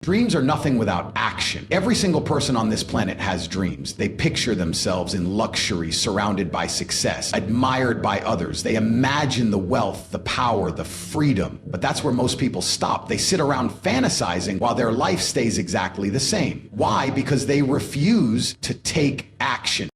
Dreams are nothing without action. Every single person on this planet has dreams. They picture themselves in luxury, surrounded by success, admired by others. They imagine the wealth, the power, the freedom. But that's where most people stop. They sit around fantasizing while their life stays exactly the same. Why? Because they refuse to take action.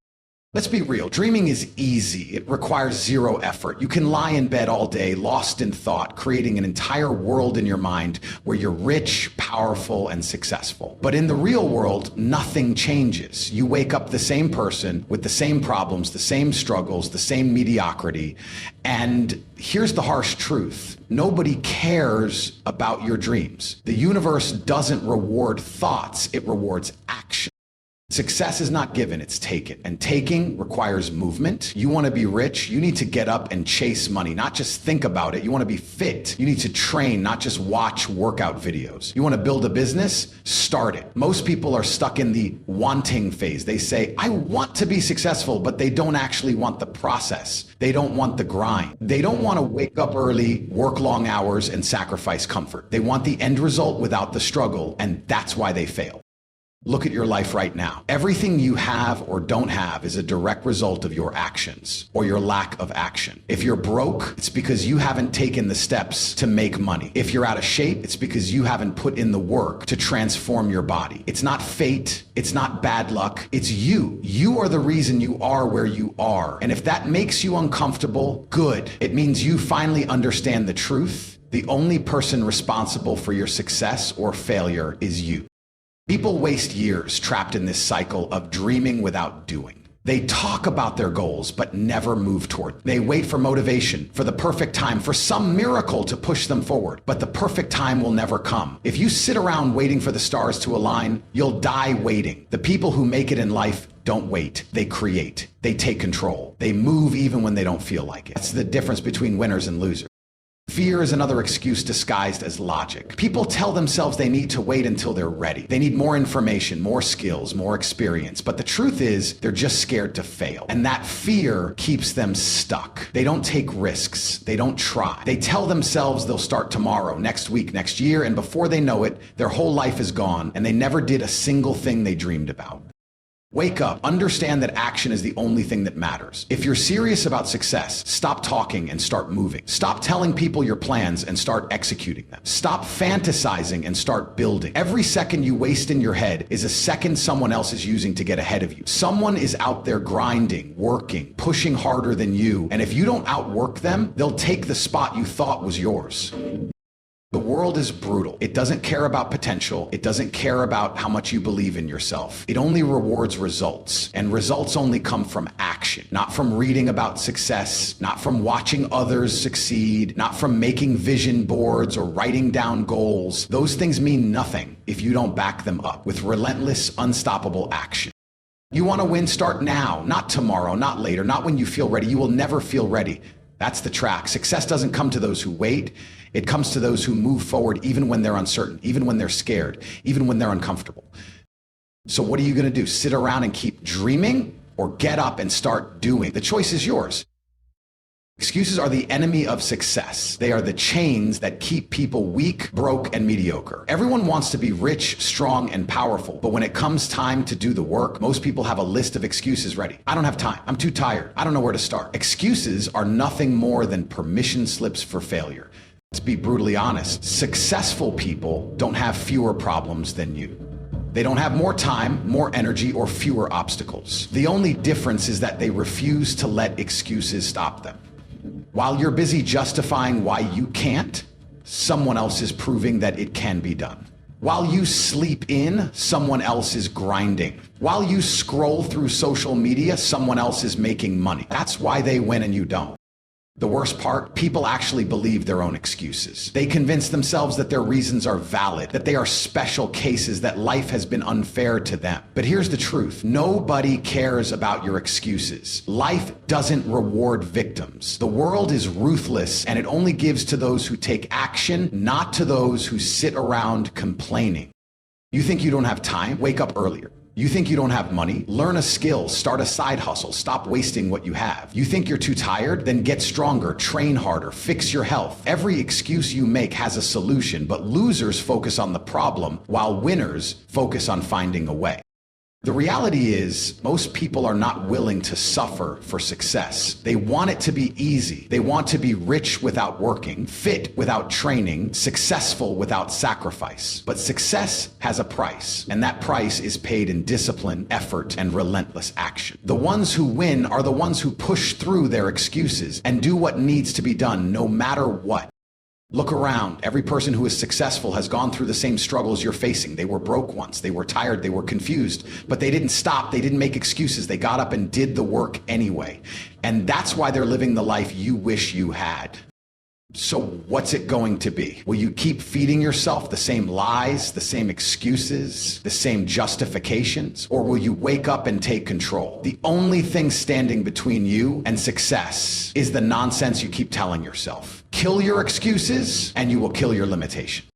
Let's be real. Dreaming is easy. It requires zero effort. You can lie in bed all day, lost in thought, creating an entire world in your mind where you're rich, powerful, and successful. But in the real world, nothing changes. You wake up the same person with the same problems, the same struggles, the same mediocrity. And here's the harsh truth. Nobody cares about your dreams. The universe doesn't reward thoughts. It rewards action. Success is not given, it's taken. And taking requires movement. You want to be rich, you need to get up and chase money, not just think about it. You want to be fit. You need to train, not just watch workout videos. You want to build a business? Start it. Most people are stuck in the wanting phase. They say, I want to be successful, but they don't actually want the process. They don't want the grind. They don't want to wake up early, work long hours, and sacrifice comfort. They want the end result without the struggle, and that's why they fail. Look at your life right now. Everything you have or don't have is a direct result of your actions or your lack of action. If you're broke, it's because you haven't taken the steps to make money. If you're out of shape, it's because you haven't put in the work to transform your body. It's not fate. It's not bad luck. It's you. You are the reason you are where you are. And if that makes you uncomfortable, good. It means you finally understand the truth. The only person responsible for your success or failure is you. People waste years trapped in this cycle of dreaming without doing. They talk about their goals, but never move toward them. They wait for motivation, for the perfect time, for some miracle to push them forward. But the perfect time will never come. If you sit around waiting for the stars to align, you'll die waiting. The people who make it in life don't wait. They create. They take control. They move even when they don't feel like it. That's the difference between winners and losers. Fear is another excuse disguised as logic. People tell themselves they need to wait until they're ready. They need more information, more skills, more experience. But the truth is, they're just scared to fail. And that fear keeps them stuck. They don't take risks. They don't try. They tell themselves they'll start tomorrow, next week, next year, and before they know it, their whole life is gone, and they never did a single thing they dreamed about. Wake up. Understand that action is the only thing that matters. If you're serious about success, stop talking and start moving. Stop telling people your plans and start executing them. Stop fantasizing and start building. Every second you waste in your head is a second someone else is using to get ahead of you. Someone is out there grinding, working, pushing harder than you, and if you don't outwork them, they'll take the spot you thought was yours. The world is brutal. It doesn't care about potential. It doesn't care about how much you believe in yourself. It only rewards results. And results only come from action, not from reading about success, not from watching others succeed, not from making vision boards or writing down goals. Those things mean nothing if you don't back them up with relentless, unstoppable action. You want to win? Start now, not tomorrow, not later, not when you feel ready. You will never feel ready. That's the track. Success doesn't come to those who wait. It comes to those who move forward even when they're uncertain, even when they're scared, even when they're uncomfortable. So what are you going to do? Sit around and keep dreaming or get up and start doing? The choice is yours. Excuses are the enemy of success. They are the chains that keep people weak, broke, and mediocre. Everyone wants to be rich, strong, and powerful. But when it comes time to do the work, most people have a list of excuses ready. I don't have time. I'm too tired. I don't know where to start. Excuses are nothing more than permission slips for failure. Let's be brutally honest. Successful people don't have fewer problems than you. They don't have more time, more energy, or fewer obstacles. The only difference is that they refuse to let excuses stop them. While you're busy justifying why you can't, someone else is proving that it can be done. While you sleep in, someone else is grinding. While you scroll through social media, someone else is making money. That's why they win and you don't. The worst part, people actually believe their own excuses. They convince themselves that their reasons are valid, that they are special cases, that life has been unfair to them. But here's the truth. Nobody cares about your excuses. Life doesn't reward victims. The world is ruthless, and it only gives to those who take action, not to those who sit around complaining. You think you don't have time? Wake up earlier. You think you don't have money? Learn a skill, start a side hustle, stop wasting what you have. You think you're too tired? Then get stronger, train harder, fix your health. Every excuse you make has a solution, but losers focus on the problem while winners focus on finding a way. The reality is, most people are not willing to suffer for success. They want it to be easy. They want to be rich without working, fit without training, successful without sacrifice. But success has a price, and that price is paid in discipline, effort, and relentless action. The ones who win are the ones who push through their excuses and do what needs to be done no matter what. Look around. Every person who is successful has gone through the same struggles you're facing. They were broke once. They were tired. They were confused. But they didn't stop. They didn't make excuses. They got up and did the work anyway. And that's why they're living the life you wish you had. So what's it going to be? Will you keep feeding yourself the same lies, the same excuses, the same justifications? Or will you wake up and take control? The only thing standing between you and success is the nonsense you keep telling yourself. Kill your excuses and you will kill your limitation.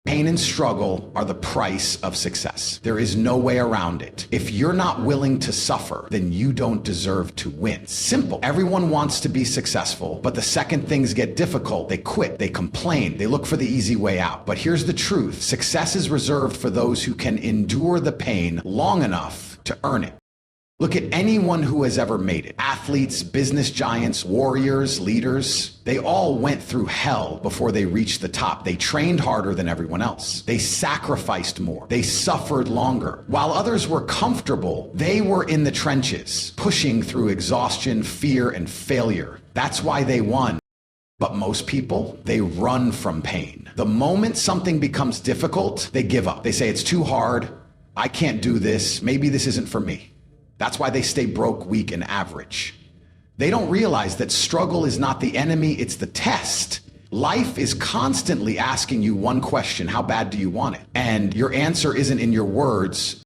Pain and struggle are the price of success. There is no way around it. If you're not willing to suffer, then you don't deserve to win. Simple. Everyone wants to be successful, but the second things get difficult, they quit, they complain, they look for the easy way out. But here's the truth. Success is reserved for those who can endure the pain long enough to earn it. Look at anyone who has ever made it. Athletes, business giants, warriors, leaders. They all went through hell before they reached the top. They trained harder than everyone else. They sacrificed more. They suffered longer. While others were comfortable, they were in the trenches, pushing through exhaustion, fear, and failure. That's why they won. But most people, they run from pain. The moment something becomes difficult, they give up. They say, it's too hard. I can't do this. Maybe this isn't for me. That's why they stay broke, weak, and average. They don't realize that struggle is not the enemy, it's the test. Life is constantly asking you one question: how bad do you want it? And your answer isn't in your words.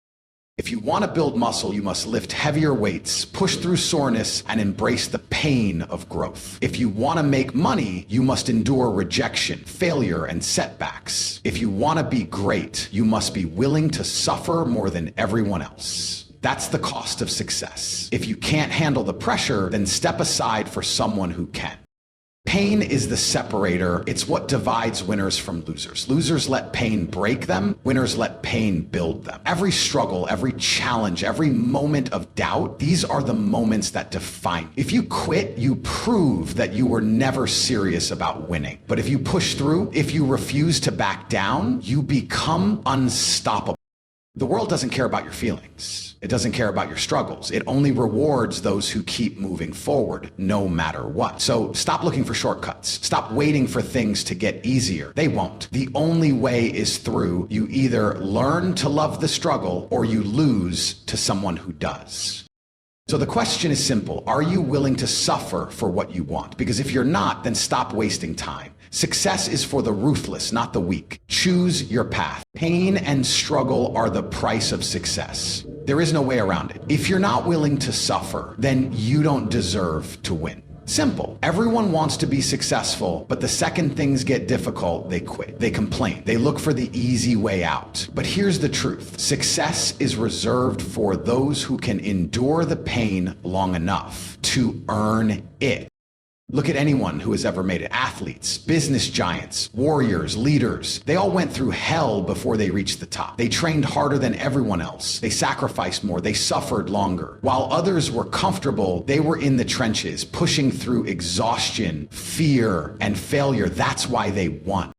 If you want to build muscle, you must lift heavier weights, push through soreness, and embrace the pain of growth. If you want to make money, you must endure rejection, failure, and setbacks. If you want to be great, you must be willing to suffer more than everyone else. That's the cost of success. If you can't handle the pressure, then step aside for someone who can. Pain is the separator. It's what divides winners from losers. Losers let pain break them. Winners let pain build them. Every struggle, every challenge, every moment of doubt, these are the moments that define you. If you quit, you prove that you were never serious about winning. But if you push through, if you refuse to back down, you become unstoppable. The world doesn't care about your feelings. It doesn't care about your struggles. It only rewards those who keep moving forward, no matter what. So stop looking for shortcuts. Stop waiting for things to get easier. They won't. The only way is through. You either learn to love the struggle or you lose to someone who does. So the question is simple. Are you willing to suffer for what you want? Because if you're not, then stop wasting time. Success is for the ruthless, not the weak. Choose your path. Pain and struggle are the price of success. There is no way around it. If you're not willing to suffer, then you don't deserve to win. Simple. Everyone wants to be successful, but the second things get difficult, they quit. They complain. They look for the easy way out. But here's the truth. Success is reserved for those who can endure the pain long enough to earn it. Look at anyone who has ever made it. Athletes, business giants, warriors, leaders. They all went through hell before they reached the top. They trained harder than everyone else. They sacrificed more. They suffered longer. While others were comfortable, they were in the trenches, pushing through exhaustion, fear, and failure. That's why they won.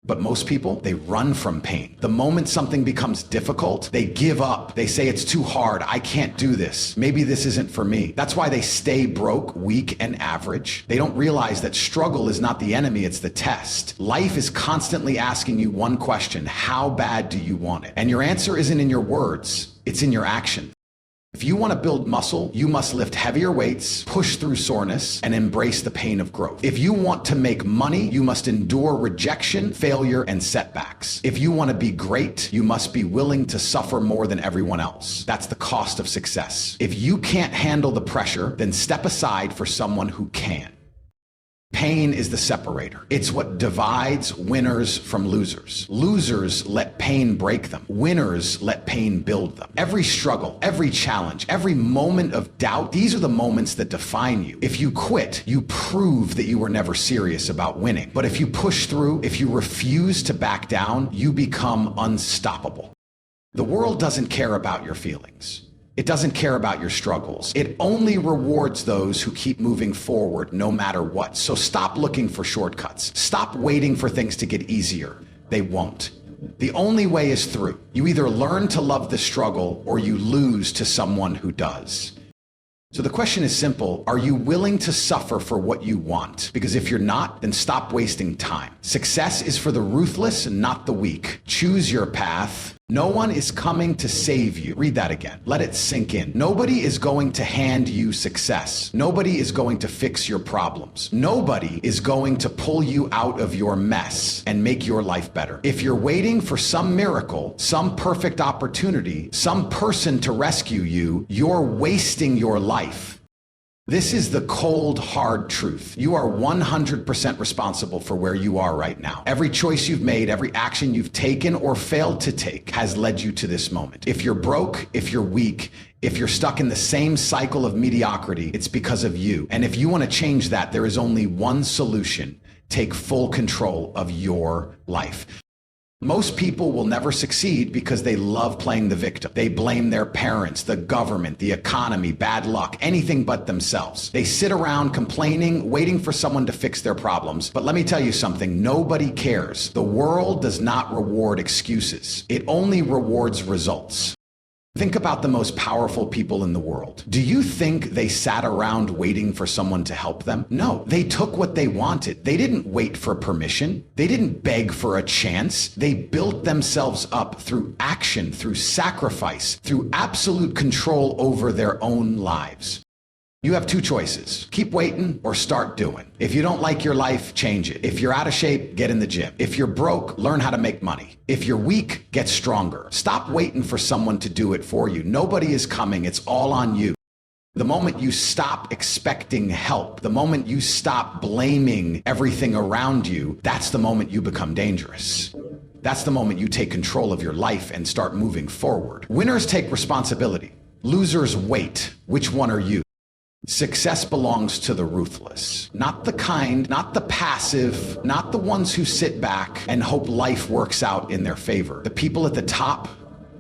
But most people, they run from pain. The moment something becomes difficult, they give up. They say, it's too hard. I can't do this. Maybe this isn't for me. That's why they stay broke, weak, and average. They don't realize that struggle is not the enemy, it's the test. Life is constantly asking you one question: how bad do you want it? And your answer isn't in your words, it's in your action. If you want to build muscle, you must lift heavier weights, push through soreness, and embrace the pain of growth. If you want to make money, you must endure rejection, failure, and setbacks. If you want to be great, you must be willing to suffer more than everyone else. That's the cost of success. If you can't handle the pressure, then step aside for someone who can. Pain is the separator. It's what divides winners from losers. Losers let pain break them. Winners let pain build them. Every struggle, every challenge, every moment of doubt, these are the moments that define you. If you quit, you prove that you were never serious about winning. But if you push through, if you refuse to back down, you become unstoppable. The world doesn't care about your feelings. It doesn't care about your struggles. It only rewards those who keep moving forward no matter what. So stop looking for shortcuts. Stop waiting for things to get easier. They won't. The only way is through. You either learn to love the struggle or you lose to someone who does. So the question is simple. Are you willing to suffer for what you want? Because if you're not, then stop wasting time. Success is for the ruthless and not the weak. Choose your path. No one is coming to save you. Read that again. Let it sink in. Nobody is going to hand you success. Nobody is going to fix your problems. Nobody is going to pull you out of your mess and make your life better. If you're waiting for some miracle, some perfect opportunity, some person to rescue you, you're wasting your life. This is the cold, hard truth. You are 100% responsible for where you are right now. Every choice you've made, every action you've taken or failed to take has led you to this moment. If you're broke, if you're weak, if you're stuck in the same cycle of mediocrity, it's because of you. And if you want to change that, there is only one solution. Take full control of your life. Most people will never succeed because they love playing the victim. They blame their parents, the government, the economy, bad luck, anything but themselves. They sit around complaining, waiting for someone to fix their problems. But let me tell you something, nobody cares. The world does not reward excuses. It only rewards results. Think about the most powerful people in the world. Do you think they sat around waiting for someone to help them? No, they took what they wanted. They didn't wait for permission. They didn't beg for a chance. They built themselves up through action, through sacrifice, through absolute control over their own lives. You have two choices. Keep waiting or start doing. If you don't like your life, change it. If you're out of shape, get in the gym. If you're broke, learn how to make money. If you're weak, get stronger. Stop waiting for someone to do it for you. Nobody is coming. It's all on you. The moment you stop expecting help, the moment you stop blaming everything around you, that's the moment you become dangerous. That's the moment you take control of your life and start moving forward. Winners take responsibility. Losers wait. Which one are you? Success belongs to the ruthless, not the kind, not the passive, not the ones who sit back and hope life works out in their favor. The people at the top,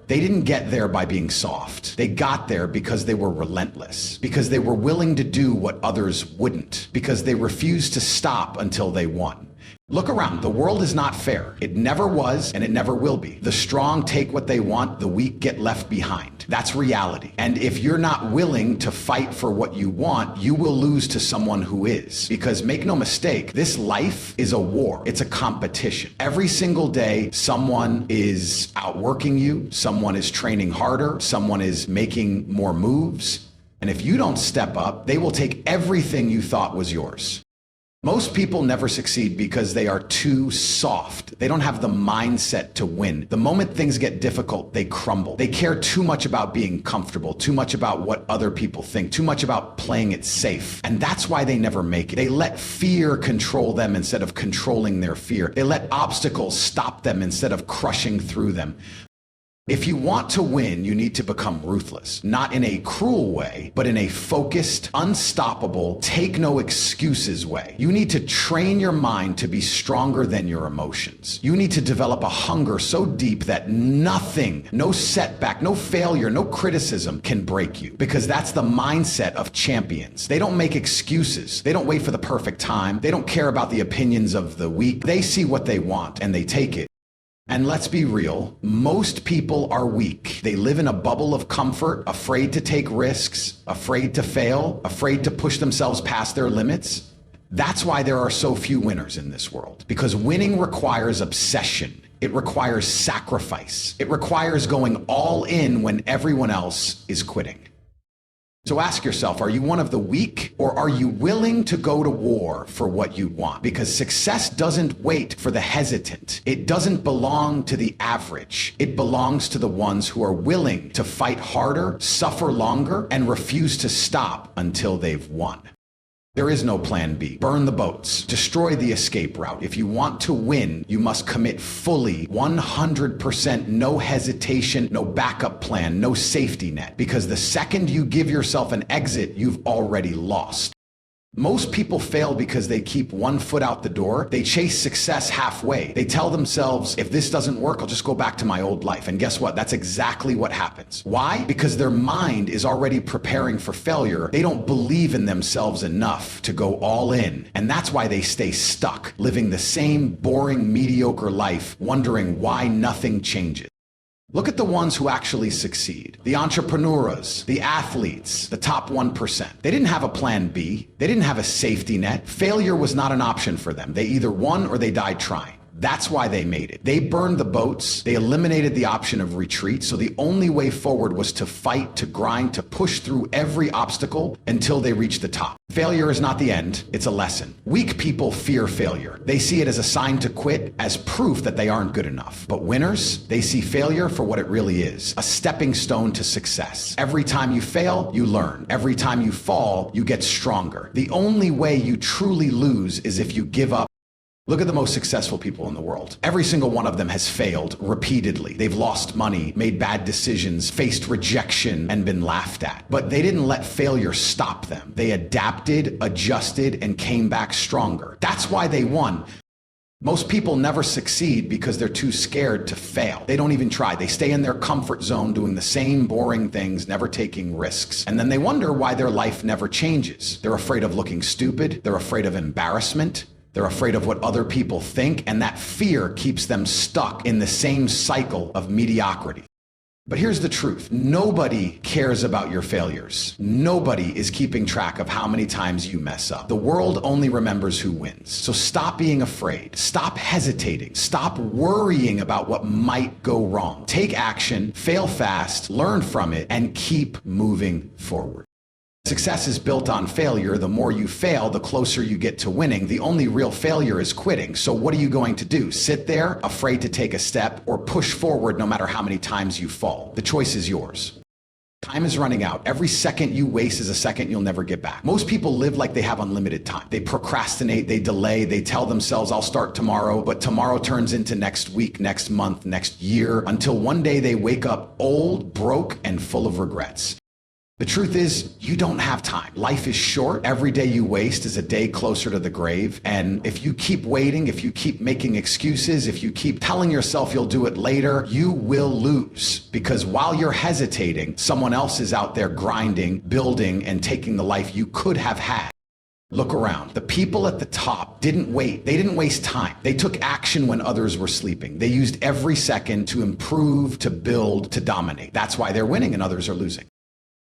they didn't get there by being soft. They got there because they were relentless, because they were willing to do what others wouldn't, because they refused to stop until they won. Look around. The world is not fair. It never was, and it never will be. The strong take what they want, the weak get left behind. That's reality. And if you're not willing to fight for what you want, you will lose to someone who is. Because make no mistake, this life is a war. It's a competition. Every single day, someone is outworking you, someone is training harder, someone is making more moves. And if you don't step up, they will take everything you thought was yours. Most people never succeed because they are too soft. They don't have the mindset to win. The moment things get difficult, they crumble. They care too much about being comfortable, too much about what other people think, too much about playing it safe. And that's why they never make it. They let fear control them instead of controlling their fear. They let obstacles stop them instead of crushing through them. If you want to win, you need to become ruthless, not in a cruel way, but in a focused, unstoppable, take no excuses way. You need to train your mind to be stronger than your emotions. You need to develop a hunger so deep that nothing, no setback, no failure, no criticism can break you, because that's the mindset of champions. They don't make excuses. They don't wait for the perfect time. They don't care about the opinions of the weak. They see what they want and they take it. And let's be real, most people are weak. They live in a bubble of comfort, afraid to take risks, afraid to fail, afraid to push themselves past their limits. That's why there are so few winners in this world, because winning requires obsession. It requires sacrifice. It requires going all in when everyone else is quitting. So ask yourself, are you one of the weak, or are you willing to go to war for what you want? Because success doesn't wait for the hesitant. It doesn't belong to the average. It belongs to the ones who are willing to fight harder, suffer longer, and refuse to stop until they've won. There is no plan B. Burn the boats. Destroy the escape route. If you want to win, you must commit fully, 100%, no hesitation, no backup plan, no safety net. Because the second you give yourself an exit, you've already lost. Most people fail because they keep one foot out the door. They chase success halfway. They tell themselves, if this doesn't work, I'll just go back to my old life. And guess what? That's exactly what happens. Why? Because their mind is already preparing for failure. They don't believe in themselves enough to go all in. And that's why they stay stuck, living the same boring, mediocre life, wondering why nothing changes. Look at the ones who actually succeed. The entrepreneurs, the athletes, the top 1%. They didn't have a plan B. They didn't have a safety net. Failure was not an option for them. They either won or they died trying. That's why they made it. They burned the boats. They eliminated the option of retreat. So the only way forward was to fight, to grind, to push through every obstacle until they reached the top. Failure is not the end. It's a lesson. Weak people fear failure. They see it as a sign to quit, as proof that they aren't good enough. But winners, they see failure for what it really is, a stepping stone to success. Every time you fail, you learn. Every time you fall, you get stronger. The only way you truly lose is if you give up. Look at the most successful people in the world. Every single one of them has failed repeatedly. They've lost money, made bad decisions, faced rejection, and been laughed at. But they didn't let failure stop them. They adapted, adjusted, and came back stronger. That's why they won. Most people never succeed because they're too scared to fail. They don't even try. They stay in their comfort zone doing the same boring things, never taking risks. And then they wonder why their life never changes. They're afraid of looking stupid. They're afraid of embarrassment. They're afraid of what other people think, and that fear keeps them stuck in the same cycle of mediocrity. But here's the truth. Nobody cares about your failures. Nobody is keeping track of how many times you mess up. The world only remembers who wins. So stop being afraid. Stop hesitating. Stop worrying about what might go wrong. Take action, fail fast, learn from it, and keep moving forward. Success is built on failure. The more you fail, the closer you get to winning. The only real failure is quitting. So what are you going to do? Sit there, afraid to take a step, or push forward no matter how many times you fall? The choice is yours. Time is running out. Every second you waste is a second you'll never get back. Most people live like they have unlimited time. They procrastinate, they delay, they tell themselves, I'll start tomorrow, but tomorrow turns into next week, next month, next year, until one day they wake up old, broke, and full of regrets. The truth is, you don't have time. Life is short. Every day you waste is a day closer to the grave. And if you keep waiting, if you keep making excuses, if you keep telling yourself you'll do it later, you will lose. Because while you're hesitating, someone else is out there grinding, building, and taking the life you could have had. Look around. The people at the top didn't wait. They didn't waste time. They took action when others were sleeping. They used every second to improve, to build, to dominate. That's why they're winning and others are losing.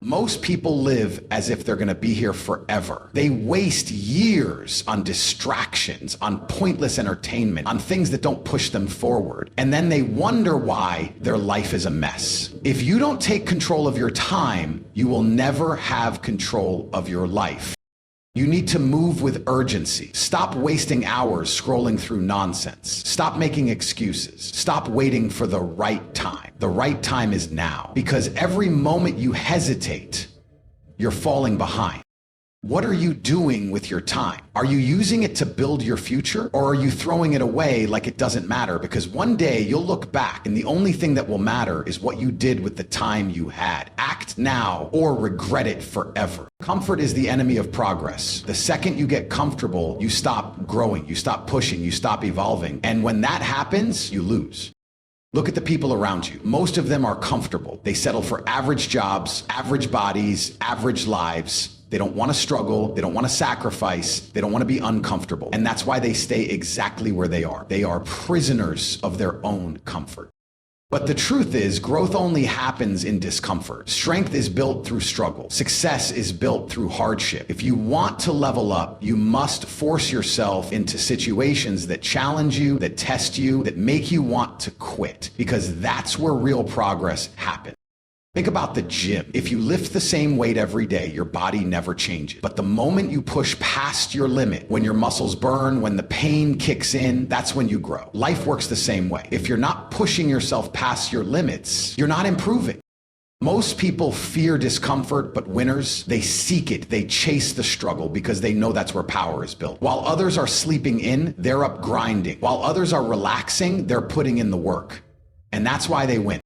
Most people live as if they're going to be here forever. They waste years on distractions, on pointless entertainment, on things that don't push them forward. And then they wonder why their life is a mess. If you don't take control of your time, you will never have control of your life. You need to move with urgency. Stop wasting hours scrolling through nonsense. Stop making excuses. Stop waiting for the right time. The right time is now. Because every moment you hesitate, you're falling behind. What are you doing with your time? Are you using it to build your future, or are you throwing it away like it doesn't matter? Because one day you'll look back and the only thing that will matter is what you did with the time you had. Act now or regret it forever. Comfort is the enemy of progress. The second you get comfortable, you stop growing, you stop pushing, you stop evolving. And when that happens, you lose. Look at the people around you. Most of them are comfortable. They settle for average jobs, average bodies, average lives. They don't want to struggle. They don't want to sacrifice. They don't want to be uncomfortable. And that's why they stay exactly where they are. They are prisoners of their own comfort. But the truth is, growth only happens in discomfort. Strength is built through struggle. Success is built through hardship. If you want to level up, you must force yourself into situations that challenge you, that test you, that make you want to quit, because that's where real progress happens. Think about the gym. If you lift the same weight every day, your body never changes. But the moment you push past your limit, when your muscles burn, when the pain kicks in, that's when you grow. Life works the same way. If you're not pushing yourself past your limits, you're not improving. Most people fear discomfort, but winners, they seek it. They chase the struggle because they know that's where power is built. While others are sleeping in, they're up grinding. While others are relaxing, they're putting in the work. And that's why they win.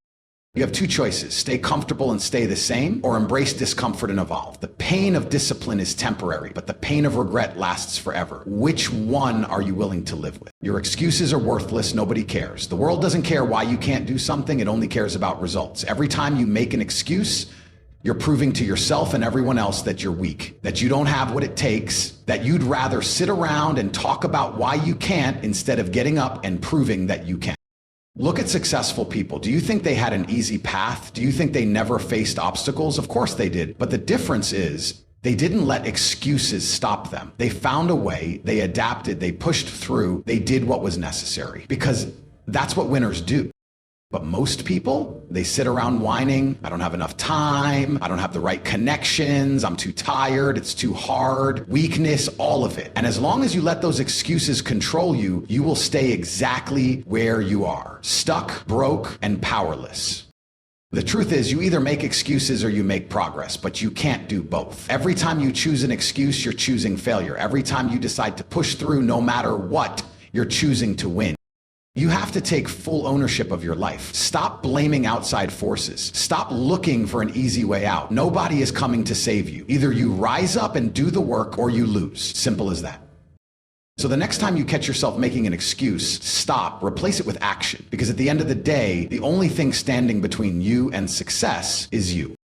You have two choices: stay comfortable and stay the same, or embrace discomfort and evolve. The pain of discipline is temporary, but the pain of regret lasts forever. Which one are you willing to live with? Your excuses are worthless. Nobody cares. The world doesn't care why you can't do something. It only cares about results. Every time you make an excuse, you're proving to yourself and everyone else that you're weak, that you don't have what it takes, that you'd rather sit around and talk about why you can't instead of getting up and proving that you can. Look at successful people. Do you think they had an easy path? Do you think they never faced obstacles? Of course they did. But the difference is they didn't let excuses stop them. They found a way, they adapted, they pushed through, they did what was necessary, because that's what winners do. But most people, they sit around whining, I don't have enough time, I don't have the right connections, I'm too tired, it's too hard, weakness, all of it. And as long as you let those excuses control you, you will stay exactly where you are, stuck, broke, and powerless. The truth is, you either make excuses or you make progress, but you can't do both. Every time you choose an excuse, you're choosing failure. Every time you decide to push through no matter what, you're choosing to win. You have to take full ownership of your life. Stop blaming outside forces. Stop looking for an easy way out. Nobody is coming to save you. Either you rise up and do the work or you lose. Simple as that. So the next time you catch yourself making an excuse, stop, replace it with action. Because at the end of the day, the only thing standing between you and success is you.